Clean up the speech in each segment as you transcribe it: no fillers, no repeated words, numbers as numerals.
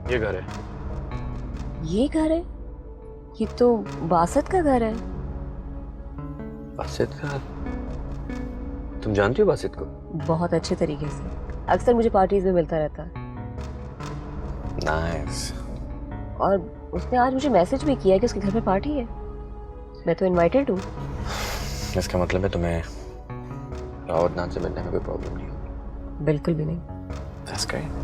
ये घर है। ये घर है? ये तो बासत का घर है। बासित का? तुम जानती हो बासित को? बहुत अच्छे तरीके से, अक्सर मुझे पार्टीज में मिलता रहता है। नाइस। और उसने आज मुझे मैसेज भी किया कि उसके घर पे पार्टी है। मैं तो इनवाइटेड हूँ। इसका मतलब है तुम्हें रावत नाथ से मिलने में कोई प्रॉब्लम नहीं होगी? बिल्कुल भी नहीं। That's great.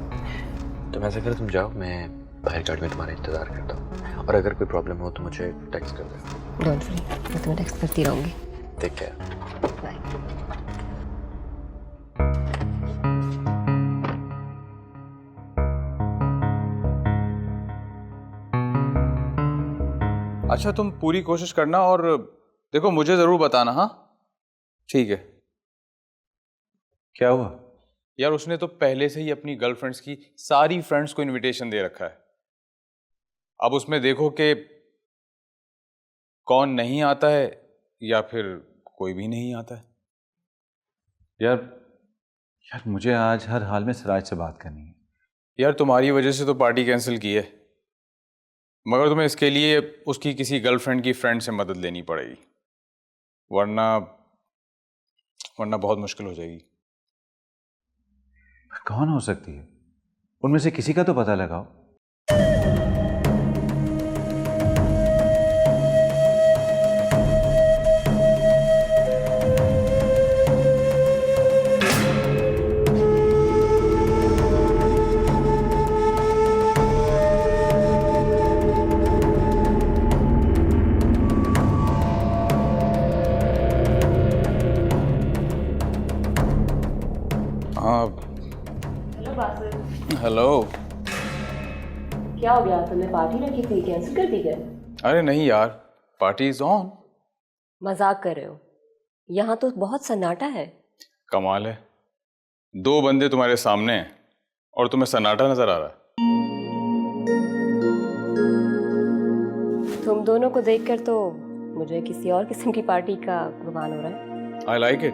तुम ऐसा करो, तुम जाओ, मैं बाहर गार्ड में तुम्हारा इंतजार करता हूँ, और अगर कोई प्रॉब्लम हो तो मुझे टेक्स्ट कर दो। डोंट वरी, मैं तुम्हें टेक्स्ट करती रहूंगी। Take care. बाय। अच्छा, तुम पूरी कोशिश करना और देखो मुझे जरूर बताना। हाँ ठीक है। क्या हुआ? यार उसने तो पहले से ही अपनी गर्लफ्रेंड्स की सारी फ्रेंड्स को इनविटेशन दे रखा है। अब उसमें देखो कि कौन नहीं आता है या फिर कोई भी नहीं आता है। यार यार मुझे आज हर हाल में सिराज से बात करनी है। यार तुम्हारी वजह से तो पार्टी कैंसिल की है, मगर तुम्हें इसके लिए उसकी किसी गर्लफ्रेंड की फ्रेंड से मदद लेनी पड़ेगी, वरना वरना बहुत मुश्किल हो जाएगी। कौन हो सकती है? उनमें से किसी का तो पता लगाओ। हाँ हेलो बासत। हेलो। क्या हो गया? तुमने पार्टी रखी थी, कैंसिल कर दी क्या? अरे नहीं यार, पार्टी इज ऑन। मजाक कर रहे हो? यहाँ तो बहुत सन्नाटा है। कमाल है, दो बंदे तुम्हारे सामने हैं और तुम्हें सन्नाटा नजर आ रहा है। तुम दोनों को देखकर तो मुझे किसी और किस्म की पार्टी का गुमान हो रहा है। I like it,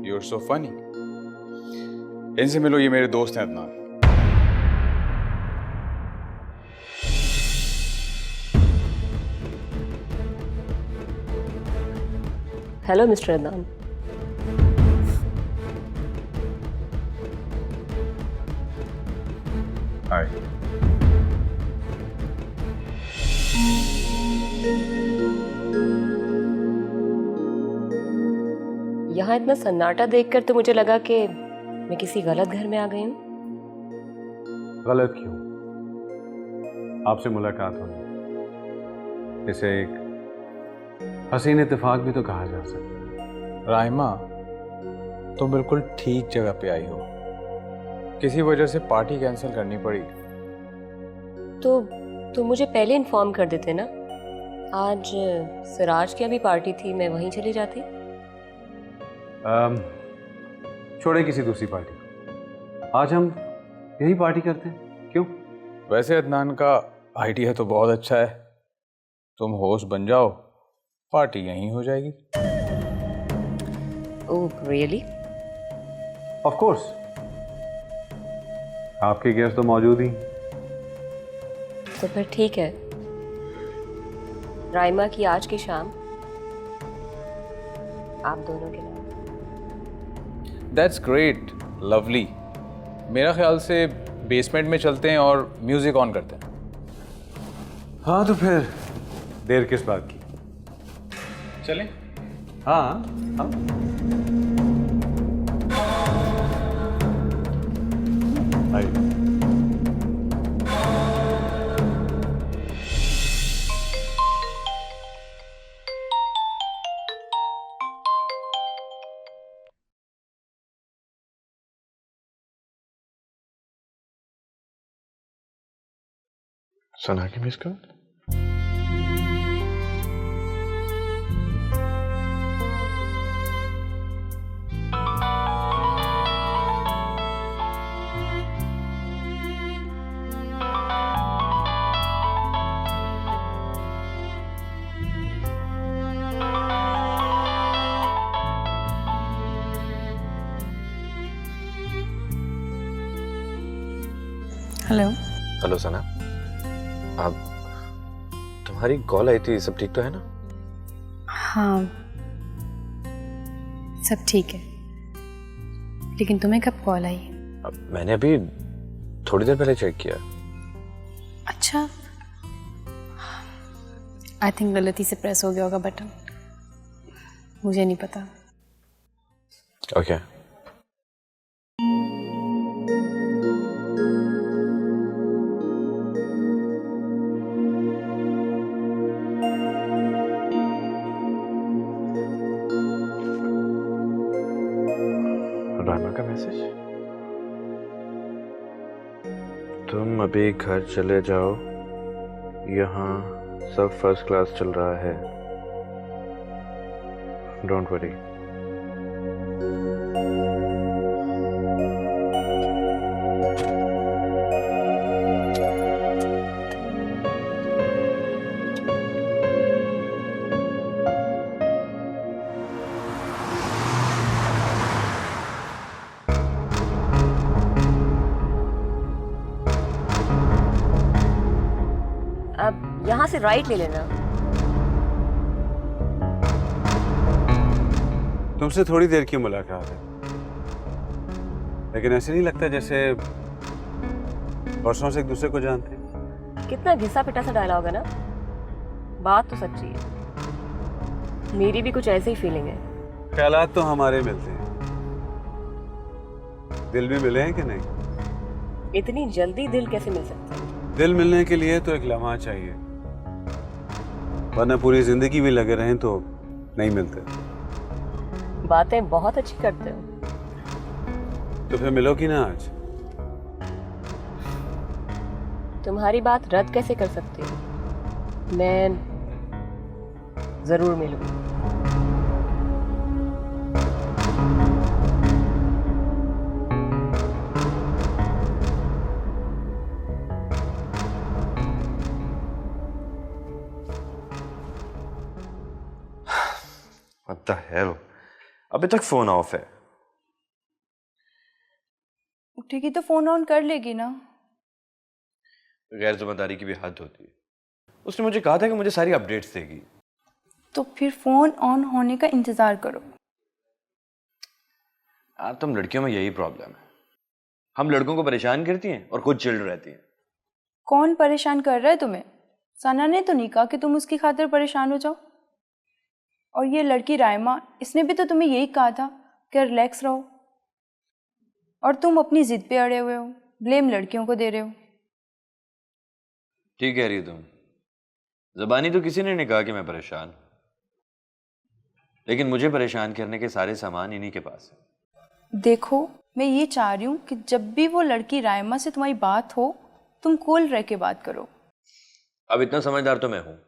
you are so funny. इनसे मिलो, ये मेरे दोस्त हैं Adnan. Hello mister Adnan. Hi. यहाँ इतना सन्नाटा देखकर तो मुझे लगा कि मैं किसी गलत घर में आ गई हूँ। गलत क्यों? आपसे मुलाकात हुई, इसे एक हसीन इत्तेफाक भी तो कहा जा सकता है। राहिमा, तुम बिल्कुल ठीक जगह पे आई हो। किसी वजह से पार्टी कैंसिल करनी पड़ी। तो मुझे पहले इन्फॉर्म कर देते ना। आज सिराज की भी पार्टी थी, मैं वहीं चली जाती। छोड़े किसी दूसरी पार्टी को, आज हम यही पार्टी करते हैं, क्यों? वैसे अदनान का आइडिया तो बहुत अच्छा है, तुम होस्ट बन जाओ, पार्टी यहीं हो जाएगी। Oh really? ऑफ कोर्स, आपके गेस्ट तो मौजूद ही। तो फिर ठीक है, राइमा की आज की शाम आप दोनों के नाम। That's great, lovely. मेरा ख्याल से बेसमेंट में चलते हैं और म्यूजिक ऑन करते हैं। हाँ तो फिर देर किस बात की? चलें? हाँ हाँ। आइए। सना की मिस कॉल? हेलो। हेलो सना, आप तुम्हारी कॉल आई थी, सब ठीक तो है ना? हाँ, सब ठीक है। लेकिन तुम्हें कब कॉल आई? मैंने अभी थोड़ी देर पहले चेक किया। अच्छा, आई थिंक गलती से प्रेस हो गया होगा बटन, मुझे नहीं पता। ओके। राना का मैसेज, तुम अभी घर चले जाओ, यहाँ सब फर्स्ट क्लास चल रहा है, डोंट वरी। अब यहाँ से राइट ले लेना। तुमसे थोड़ी देर की मुलाकात है, लेकिन ऐसे नहीं लगता जैसे वर्षों से एक दूसरे को जानते हैं। कितना घिसा पिटा सा डायलॉग है ना, बात तो सच्ची है। मेरी भी कुछ ऐसे ही फीलिंग है। ख्यालात तो हमारे मिलते हैं, दिल भी मिले हैं कि नहीं? इतनी जल्दी दिल कैसे मिल सकता है? दिल मिलने के लिए तो एक लम्हा चाहिए, वरना पूरी जिंदगी भी लगे रहें तो नहीं मिलते। बातें बहुत अच्छी करते हो। तो फिर मिलोगी ना आज? तुम्हारी बात रद्द कैसे कर सकती हूँ? मैं जरूर मिलूंगी। What the hell? अभी तक फोन ऑफ है। उठेगी तो फोन ऑन कर लेगी ना। गैर जिम्मेदारी की भी हद होती है। उसने मुझे कहा था कि मुझे सारी अपडेट्स देगी। तो फिर फोन ऑन होने का इंतजार करो। यार तुम लड़कियों में यही प्रॉब्लम है, हम लड़कों को परेशान करती हैं और खुद चिल्ड रहती हैं। कौन परेशान कर रहा है तुम्हें? सना ने तो नहीं कहा कि तुम उसकी खातिर परेशान हो जाओ। और ये लड़की रायमा, इसने भी तो तुम्हें यही कहा था कि रिलैक्स रहो, और तुम अपनी जिद पे अड़े हुए हो, ब्लेम लड़कियों को दे रहे हो। ठीक कह रही हो तुम, ज़बानी तो किसी ने नहीं कहा कि मैं परेशान हूं, लेकिन मुझे परेशान करने के सारे सामान इन्हीं के पास है। देखो, मैं ये चाह रही हूँ कि जब भी वो लड़की रायमा से तुम्हारी बात हो, तुम कूल रह के बात करो। अब इतना समझदार तो मैं हूं।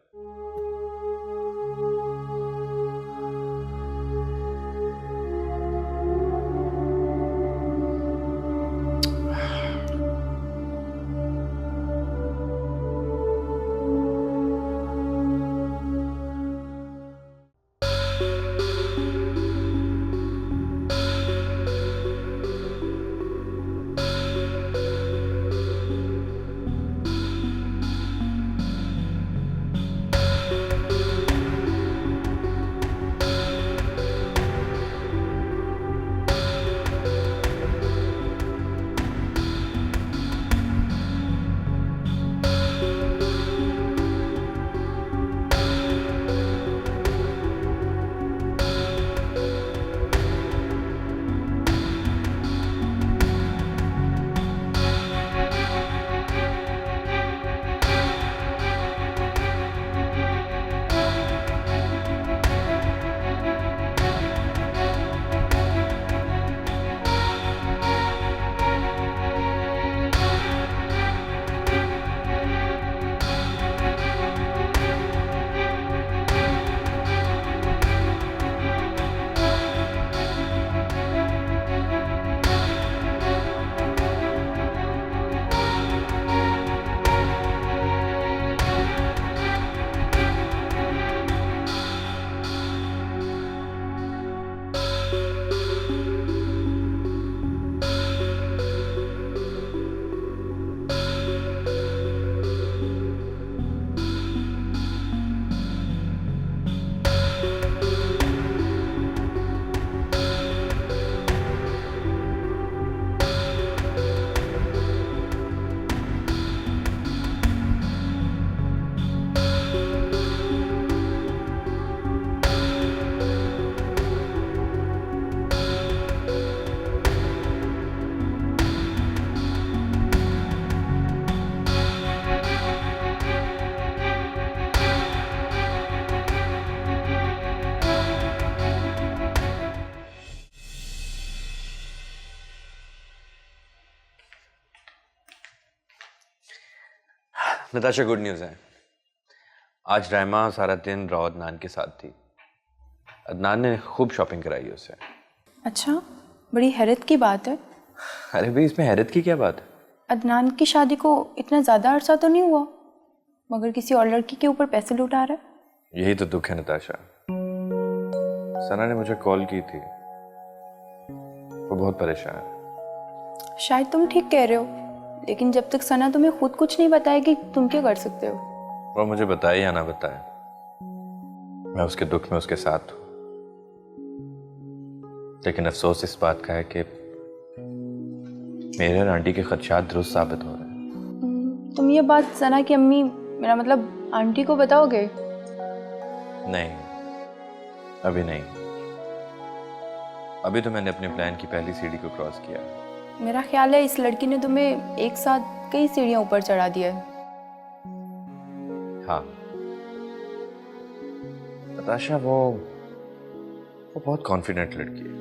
नताशा, गुड न्यूज़ है। आज रायमा सारा दिन राव अदनान के साथ थी। अदनान ने खूब शॉपिंग कराई उससे। अच्छा, बड़ी हैरत की बात है। अरे भाई, इसमें हैरत की क्या बात है? अदनान की शादी को इतना ज़्यादा अरसा तो नहीं हुआ, मगर किसी और लड़की के ऊपर पैसे लुटा रहा है। यही तो दुख है नताशा। सना ने मुझे कॉल की थी, वो बहुत परेशान है। शायद तुम ठीक कह रहे हो, लेकिन जब तक सना तुम्हें खुद कुछ नहीं बताएगी तुम क्या कर सकते हो? वो मुझे बताए या ना बताए, मैं उसके दुख में उसके साथ हूँ। लेकिन अफसोस इस बात का है कि मेरे और आंटी के खदशात दुरुस्त साबित हो रहे हैं। तुम ये बात सना की अम्मी, मेरा मतलब आंटी को बताओगे? नहीं, अभी नहीं। अभी तो मैंने अपने प्लान की पहली सीढ़ी को क्रॉस किया। मेरा ख्याल है इस लड़की ने तुम्हें एक साथ कई सीढ़ियां ऊपर चढ़ा दिया है। हाँ नताशा, वो बहुत कॉन्फिडेंट लड़की है।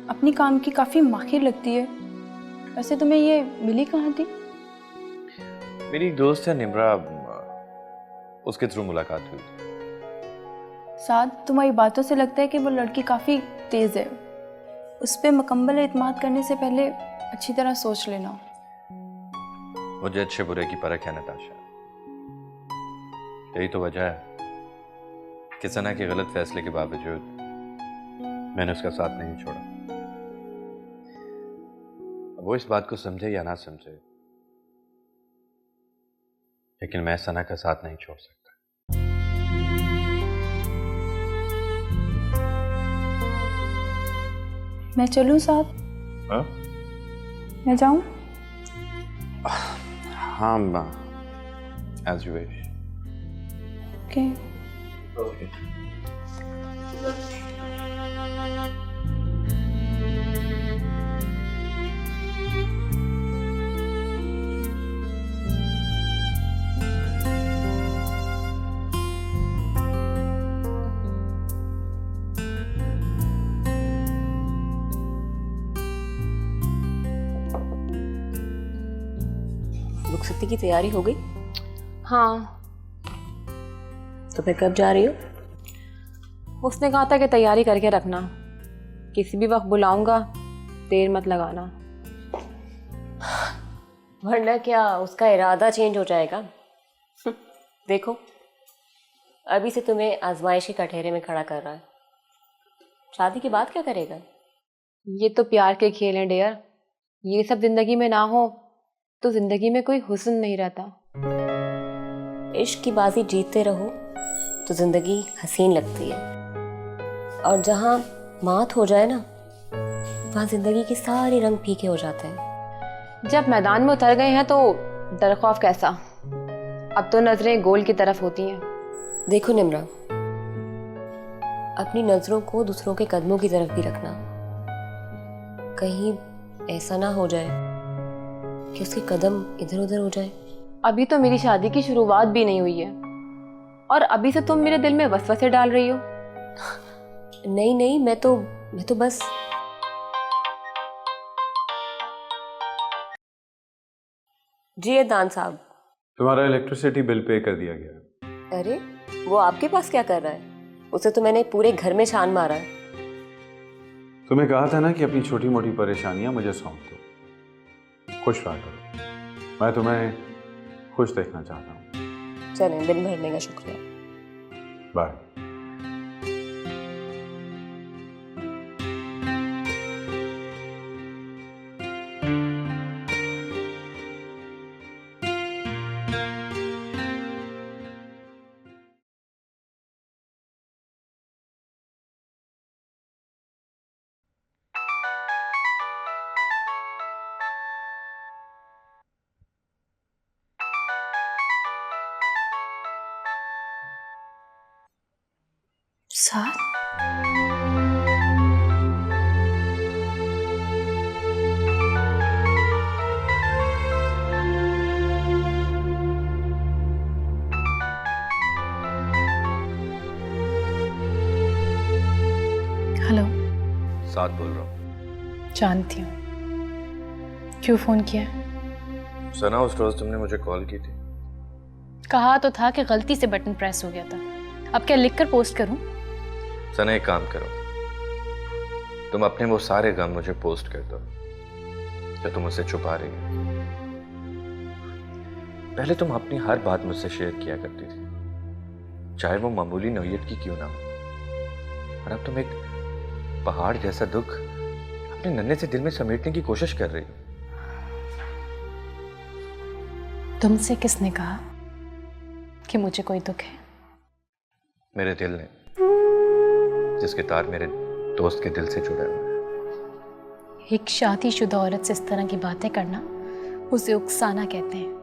अपनी काम की काफी माहिर लगती है। वैसे तुम्हें ये मिली कहाँ थी? मेरी एक दोस्त है निम्रा, उसके थ्रू मुलाकात हुई थी। साथ तुम्हारी बातों से लगता है कि वो लड़की काफी तेज है। उस पर मुकम्मल एतमाद करने से पहले अच्छी तरह सोच लेना। मुझे अच्छे बुरे की परख है नताशा। यही तो वजह है कि सना के गलत फैसले के बावजूद मैंने उसका साथ नहीं छोड़ा। वो इस बात को समझे या ना समझे, लेकिन मैं सना का साथ नहीं छोड़ सकता। मैं चलूं साथ? हाँ? मैं जाऊं? हाँ माँ, as you wish. ओके। रुखसती की तैयारी हो गई? हाँ, तो फिर कब जा रही हो? उसने कहा था कि तैयारी करके रखना, किसी भी वक्त बुलाऊंगा, देर मत लगाना। वरना क्या उसका इरादा चेंज हो जाएगा? देखो, अभी से तुम्हें आजमाइश के कटहरे में खड़ा कर रहा है। शादी के बाद क्या करेगा? ये तो प्यार के खेल हैं डियर। ये सब जिंदगी में ना हो तो जिंदगी में कोई हुस्न नहीं रहता। इश्क की बाजी जीतते रहो तो जिंदगी हसीन लगती है, और जहाँ मात हो जाए ना, वहाँ जिंदगी के सारे रंग फीके हो जाते हैं। जब मैदान में उतर गए हैं तो डर खौफ कैसा? अब तो नजरें गोल की तरफ होती हैं। देखो निम्रा, अपनी नजरों को दूसरों के कदमों की तरफ भी रखना। कहीं ऐसा ना हो जाए कि उसके कदम इधर उधर हो जाए। अभी तो मेरी शादी की शुरुआत भी नहीं हुई है और अभी से तुम मेरे दिल में वसवसे डाल रही हो। नहीं नहीं, मैं तो बस। जी अदनान साहब। तुम्हारा इलेक्ट्रिसिटी बिल पे कर दिया गया। अरे, वो आपके पास क्या कर रहा है? उसे तो मैंने पूरे घर में छान मारा है। तुम्हें कहा था ना कि अपनी छोटी मोटी परेशानियां मुझे सौंप दो। खुश रहा करो, मैं तुम्हें खुश देखना चाहता हूँ। चलें, बिल भरने का शुक्रिया। बाय। साथ? हेलो। साथ बोल रहा हूँ। जानती हूँ। क्यों फोन किया? सना, उस रोज तुमने मुझे कॉल की थी, कहा तो था कि गलती से बटन प्रेस हो गया था। अब क्या लिखकर पोस्ट करूं? सना एक काम करो, तुम अपने वो सारे गम मुझे पोस्ट कर दो जो तुम मुझसे छुपा रही हो। पहले तुम अपनी हर बात मुझसे शेयर किया करती थी, चाहे वो मामूली नौयत की क्यों ना हो, और अब तुम एक पहाड़ जैसा दुख अपने नन्हे से दिल में समेटने की कोशिश कर रही हो। तुमसे किसने कहा कि मुझे कोई दुख है? मेरे दिल ने, जिसके तार मेरे दोस्त के दिल से जुड़े हुए हैं। एक शादीशुदा औरत से इस तरह की बातें करना उसे उकसाना कहते हैं।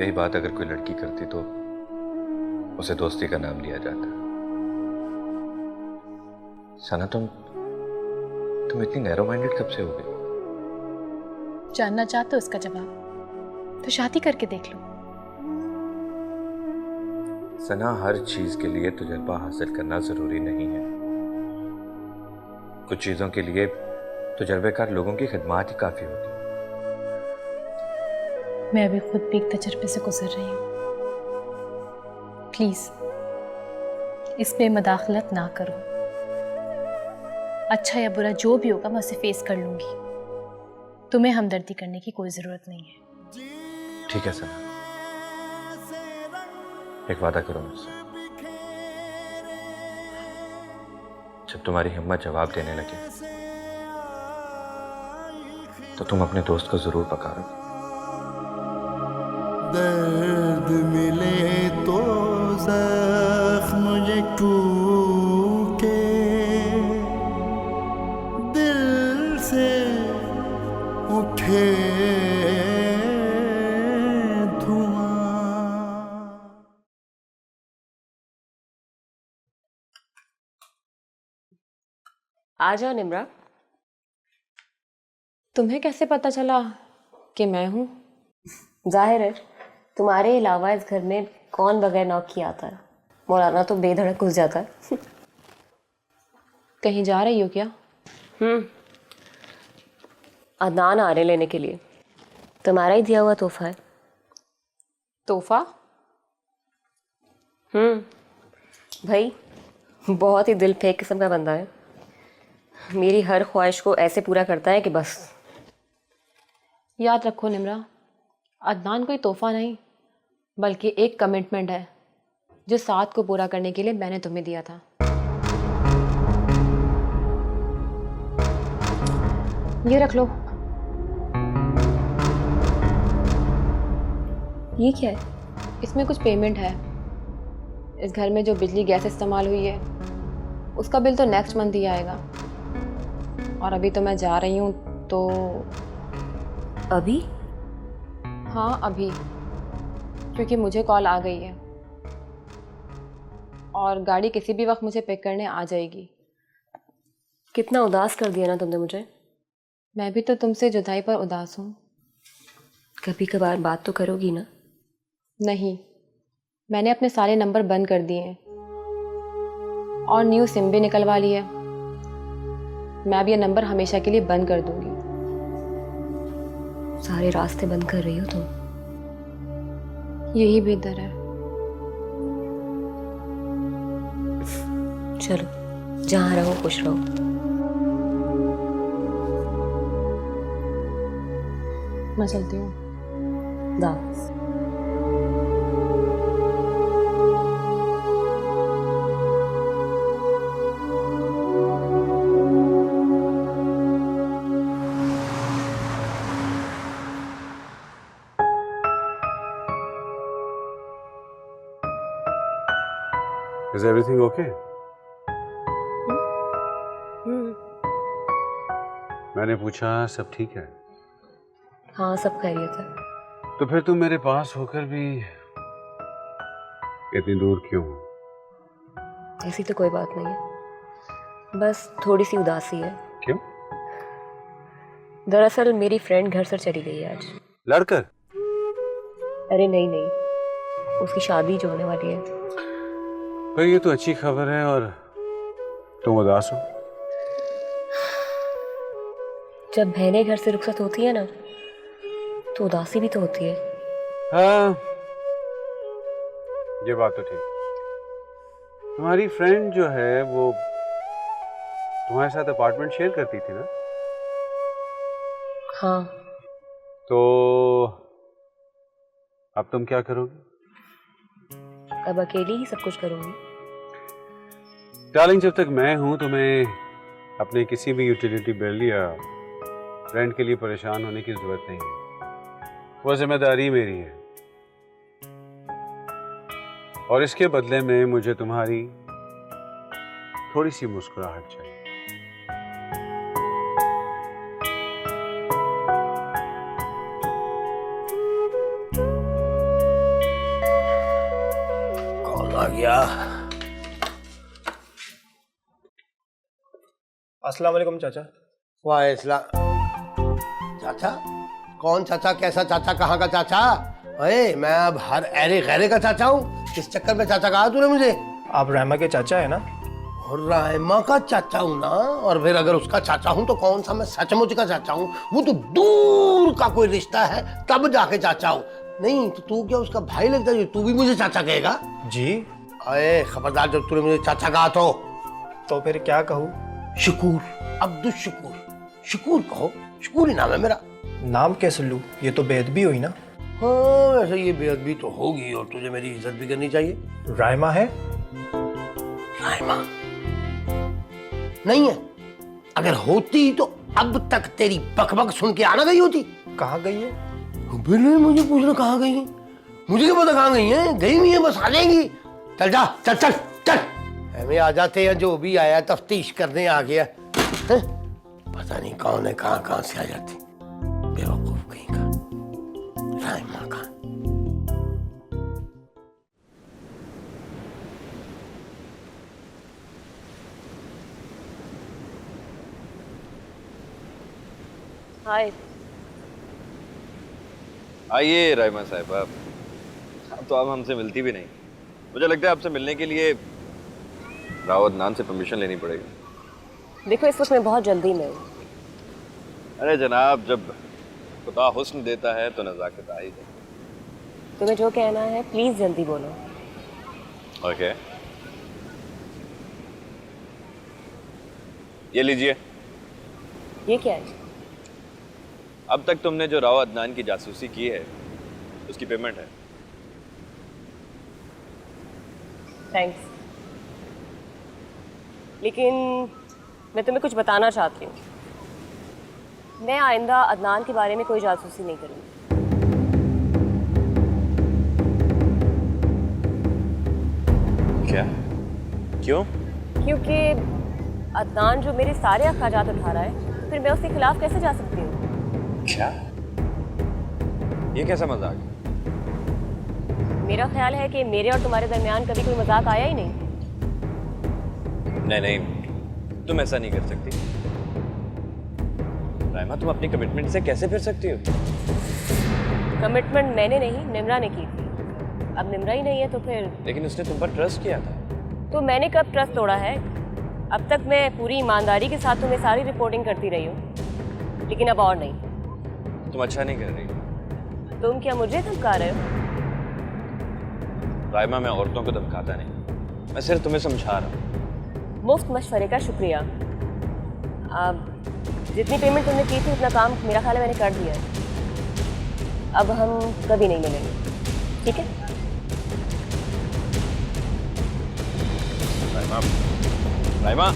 यही बात अगर कोई लड़की करती तो उसे दोस्ती का नाम लिया जाता। सना तुम इतनी नैरो माइंडेड कब से हो गई? जानना चाहते हो इसका जवाब? तो शादी करके देख लो। सना, हर चीज के लिए तजुर्बा हासिल करना जरूरी नहीं है। कुछ चीजों के लिए तजुर्बेकार लोगों की खिदमत ही काफी होती है। मैं अभी खुद भी एक तजर्बे से गुजर रही हूँ। प्लीज इसमें मदाखलत ना करो। अच्छा या बुरा जो भी होगा मैं उसे फेस कर लूंगी। तुम्हें हमदर्दी करने की कोई जरूरत नहीं है। ठीक है सना, एक वादा करो मुझसे, जब तुम्हारी हिम्मत जवाब देने लगे तो तुम अपने दोस्त को जरूर पकारो। दर्द मिले तो जख्म ये टूटे, दिल से उठे आ जाओ निम्रा। तुम्हें कैसे पता चला कि मैं हूँ? जाहिर है, तुम्हारे अलावा इस घर में कौन बगैर नौक किया आता है? मौलाना तो बेधड़क घुस जाता है। कहीं जा रही हो क्या? अदनान आ रहे लेने के लिए। तुम्हारा ही दिया हुआ तोहफा है। तोहफा? भाई बहुत ही दिल फेंक किस्म का बंदा है। मेरी हर ख्वाहिश को ऐसे पूरा करता है कि बस। याद रखो निम्रा, अदनान कोई तोहफा नहीं बल्कि एक कमिटमेंट है जो साथ को पूरा करने के लिए मैंने तुम्हें दिया था। ये रख लो। ये क्या है? इसमें कुछ पेमेंट है। इस घर में जो बिजली गैस इस्तेमाल हुई है उसका बिल तो नेक्स्ट मंथ ही आएगा, और अभी तो मैं जा रही हूँ तो। अभी? हाँ अभी, क्योंकि मुझे कॉल आ गई है और गाड़ी किसी भी वक्त मुझे पिक करने आ जाएगी। कितना उदास कर दिया ना तुमने मुझे। मैं भी तो तुमसे जुदाई पर उदास हूँ। कभी कभार बात तो करोगी ना? नहीं, मैंने अपने सारे नंबर बंद कर दिए हैं और न्यू सिम भी निकलवा ली है। मैं अब ये नंबर हमेशा के लिए बंद कर दूंगी। सारे रास्ते बंद कर रही हो तुम। यही बेहतर है। चलो, जहाँ रहो खुश रहो। मैं चलती हूँ। दास। Is everything okay? मैंने पूछा सब ठीक है? हाँ सब खैरियत है। तो फिर तुम मेरे पास होकर भी इतनी दूर क्यों हो? ऐसी तो कोई बात नहीं है, बस थोड़ी सी उदासी है। क्यों? दरअसल मेरी फ्रेंड घर से चली गई है आज। लड़कर? अरे नहीं नहीं, उसकी शादी जो होने वाली है। पर ये तो अच्छी खबर है और तुम उदास हो। जब बहनें घर से रुखसत होती है ना तो उदासी भी तो होती है। हाँ, ये बात तो ठीक। तुम्हारी फ्रेंड जो है वो तुम्हारे साथ अपार्टमेंट शेयर करती थी ना? हाँ। तो अब तुम क्या करोगी? अब अकेली ही सब कुछ करूंगी। डार्लिंग, जब तक मैं हूं तुम्हें अपने किसी भी यूटिलिटी बिल या रेंट के लिए परेशान होने की जरूरत नहीं है। वो जिम्मेदारी मेरी है और इसके बदले में मुझे तुम्हारी थोड़ी सी मुस्कुराहट चाहिए। कौन आ गया? अस्सलाम वालेकुम चाचा। वालेकुम। चाचा? कौन चाचा? कैसा चाचा? कहाँ का चाचा? अरे मैं अब हर ऐरे गैरे का चाचा हूँ। किस चक्कर में चाचा कहा तूने मुझे? आप रायमा के चाचा है ना? और रायमा का चाचा हूँ ना, और फिर अगर उसका चाचा हूँ तो कौन सा मैं सचमुच का चाचा हूँ? वो तो दूर का कोई रिश्ता है तब जाके चाचा हूँ। नहीं तो तू क्या उसका भाई लगता है? तू भी मुझे चाचा कहेगा? जी। अरे खबरदार, जब तूने मुझे चाचा कहा तो फिर क्या कहूँ? शकूर, अब्दुल शकूर। शकूर कहो, शकूर ही नाम है मेरा। नाम कैसे लूँ? ये तो बेअदबी हुई ना। हाँ वैसे ये बेअदबी तो होगी और तुझे मेरी इज्जत भी करनी चाहिए। रायमा है? रायमा नहीं है। अगर होती तो अब तक तेरी बकबक सुन के आना गई होती। कहाँ गई है? बिल्कुल मुझे पूछना कहाँ गई है? मुझे क्या पता कहाँ गई है? गई हुई है, बस आ जाएंगी। चल जा, चल चल चल। हमें आ जाते हैं, जो भी आया तफ्तीश करने आ गया है? पता नहीं कौन है, कहाँ से आ जाती। बेवकूफ कहीं का। रायमा का हाय। आइए रायमा साहब। अब तो आप हमसे मिलती भी नहीं। मुझे लगता है आपसे मिलने के लिए राव अदनान से परमिशन लेनी पड़ेगी। देखो इस वक्त मैं बहुत जल्दी में हूँ। अरे जनाब, जब खुदा हुस्न देता है तो नज़ाकत आ ही जाती है। तुम्हें जो कहना है प्लीज जल्दी बोलो। ओके, ये लीजिए। ये क्या है? अब तक तुमने जो राव अदनान की जासूसी की है उसकी पेमेंट है। थैंक्स, लेकिन मैं तुम्हें कुछ बताना चाहती हूँ। मैं आइंदा अदनान के बारे में कोई जासूसी नहीं करूँगी। क्या? क्यों? क्योंकि अदनान जो मेरे सारे अखराजात उठा रहा है, तो फिर मैं उसके खिलाफ कैसे जा सकती हूँ? क्या? ये कैसा मजाक? मेरा ख्याल है कि मेरे और तुम्हारे दरमियान कभी कोई मजाक आया ही नहीं। नहीं, तुम ऐसा नहीं कर सकती। रायमा, तुम अपनी कमिटमेंट से कैसे फिर सकती हो? कमिटमेंट मैंने नहीं, निम्रा ने की थी। अब निम्रा ही नहीं है तो फिर। लेकिन उसने तुम पर ट्रस्ट किया था। तो मैंने कब ट्रस्ट तोड़ा है? अब तक मैं पूरी ईमानदारी के साथ तुम्हें सारी रिपोर्टिंग करती रही हूँ, लेकिन अब और नहीं। तुम अच्छा नहीं कर रही। तुम क्या मुझे धमका रहे हो? रायमा, मैं औरतों को धमकाता नहीं, मैं सिर्फ तुम्हें समझा रहा हूँ। मुफ्त मशवरे का शुक्रिया। अब जितनी पेमेंट तुमने की थी उतना काम मेरा ख्याल है मैंने कर दिया है। अब हम कभी नहीं मिलेंगे, ठीक है? रायमा,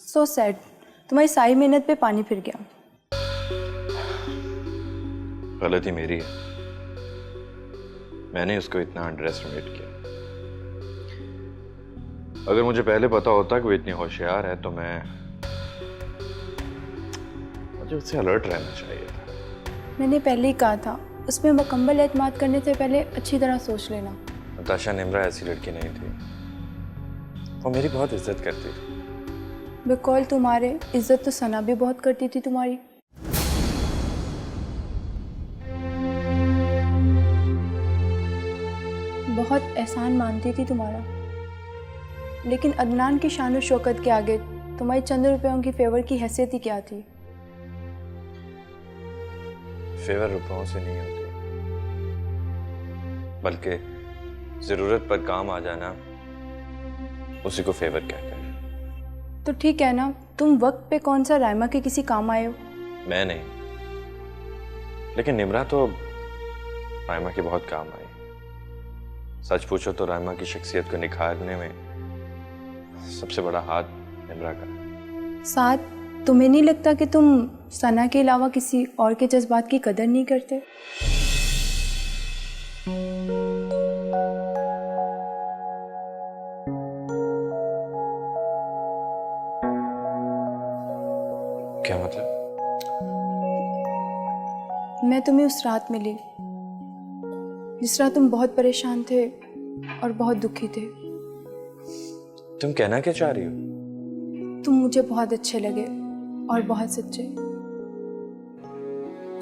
सो सैड, तुम्हारी सारी मेहनत पे पानी फिर गया। गलती मेरी है, मैंने उसको इतना अंडर एस्टिमेट किया। अगर मुझे पहले पता होता कि वो इतनी होशियार है तो मुझे उससे अलर्ट रहना चाहिए था। मैंने पहले ही कहा था, उसमें मुकम्मल एतमाद करने से पहले अच्छी तरह सोच लेना। नताशा निम्रा ऐसी लड़की नहीं थी, वो मेरी बहुत इज्जत करती थी। बेकौल तुम्हारे इज्जत तो सना भी बहुत करती थी तुम्हारी। बहुत एहसान मानती थी तुम्हारा, लेकिन अदनान की शान और शौकत के आगे तुम्हारी चंद रुपयों की फेवर की हैसियत ही क्या थी? फेवर रुपयों से नहीं होती, बल्कि जरूरत पर काम आ जाना, उसी को फेवर कहते हैं। तो ठीक है ना, तुम वक्त पे कौन सा रायमा के किसी काम आए हो? मैं नहीं, लेकिन निम्रा तो रायमा के बहुत काम आई। सच पूछो तो रायमा की शख्सियत को निखारने में सबसे बड़ा हाथ निम्रा का। साथ, तुम्हें नहीं लगता कि तुम सना के अलावा किसी और के जज्बात की कदर नहीं करते? क्या मतलब? मैं तुम्हें उस रात मिली जिस रात तुम बहुत परेशान थे और बहुत दुखी थे। तुम कहना क्या चाह रही हो? तुम मुझे बहुत अच्छे लगे और बहुत सच्चे,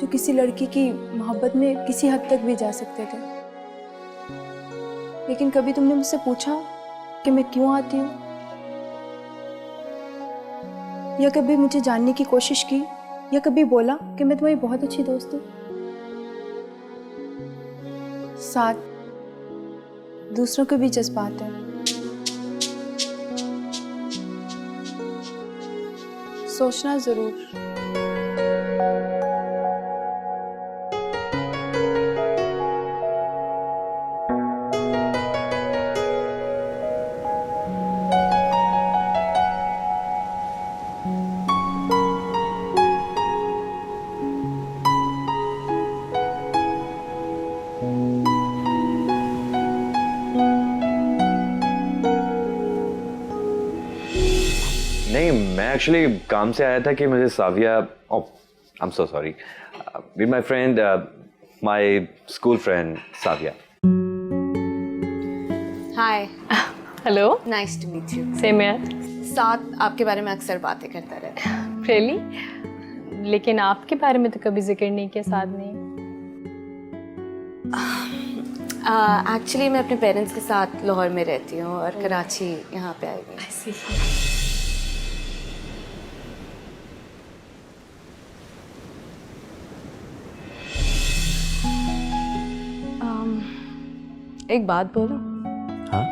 जो किसी लड़की की मोहब्बत में किसी हद तक भी जा सकते थे। लेकिन कभी तुमने मुझसे पूछा कि मैं क्यों आती हूँ, या कभी मुझे जानने की कोशिश की, या कभी बोला कि मैं तुम्हारी बहुत अच्छी दोस्त हूँ? साथ, दूसरों के भी जज्बात हैं, सोचना जरूर। नहीं, मैं एक्चुअली काम से आया था कि मुझे Savia, oh I am so sorry, with my friend, my school friend Savia. Hi, hello, nice to meet you. Same यार। साथ आपके बारे में अक्सर बातें करता रहता है। रियली? लेकिन आपके बारे में तो कभी जिक्र नहीं किया साथ ने। एक्चुअली मैं अपने पेरेंट्स के साथ लाहौर में रहती हूँ और कराची यहाँ पे आई हुई। एक बात बोलो। हाँ,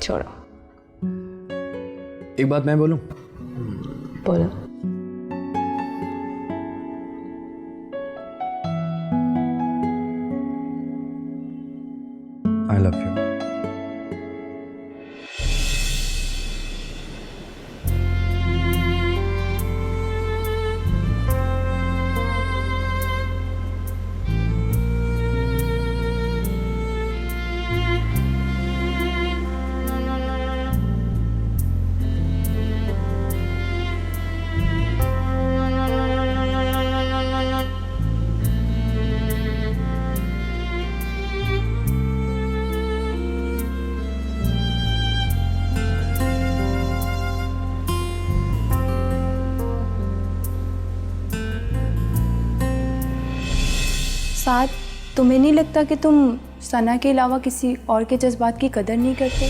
छोड़ो, एक बात मैं बोलूं? बोलो। I love you. साथ, तुम्हें नहीं लगता कि तुम सना के अलावा किसी और के जज्बात की कदर नहीं करते?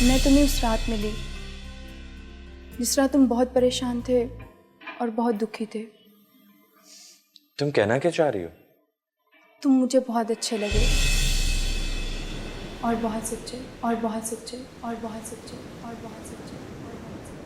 मैं तुम्हें उस रात मिली जिस रात तुम बहुत परेशान थे और बहुत दुखी थे। तुम कहना क्या चाह रही हो? तुम मुझे बहुत अच्छे लगे और बहुत सच्चे, और बहुत सच्चे, और बहुत सच्चे, और बहुत सच्चे, और बहुत सच्चे।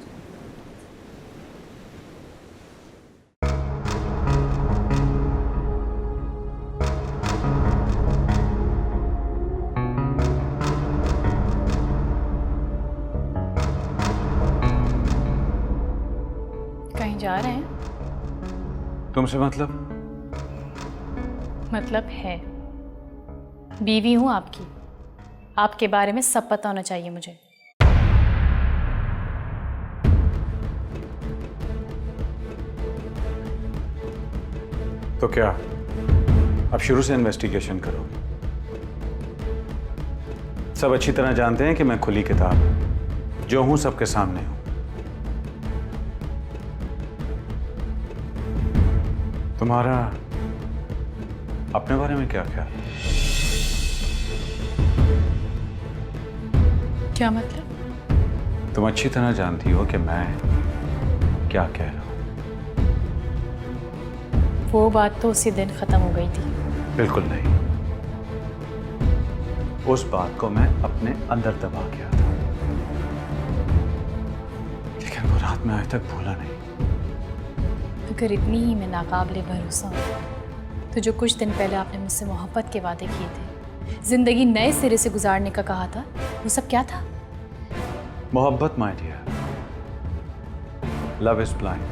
कहीं जा रहे हैं? तुमसे मतलब? मतलब है, बीवी हूँ आपकी, आपके बारे में सब पता होना चाहिए मुझे। तो क्या अब शुरू से इन्वेस्टिगेशन करोगे? सब अच्छी तरह जानते हैं कि मैं खुली किताब हूं, जो हूं सबके सामने हूं। तुम्हारा अपने बारे में क्या ख्याल? क्या मतलब? तुम अच्छी तरह जानती हो कि मैं क्या कह रहा हूं। वो बात तो उसी दिन खत्म हो गई थी। बिल्कुल नहीं, उस बात को मैं अपने अंदर दबा गया था, लेकिन वो रात में आज तक भूला नहीं। अगर इतनी ही मैं नाकाबिले भरोसा हूँ तो जो कुछ दिन पहले आपने मुझसे मोहब्बत के वादे किए थे, जिंदगी नए सिरे से गुजारने का कहा था, वो सब क्या था? मोहब्बत my dear, love is blind.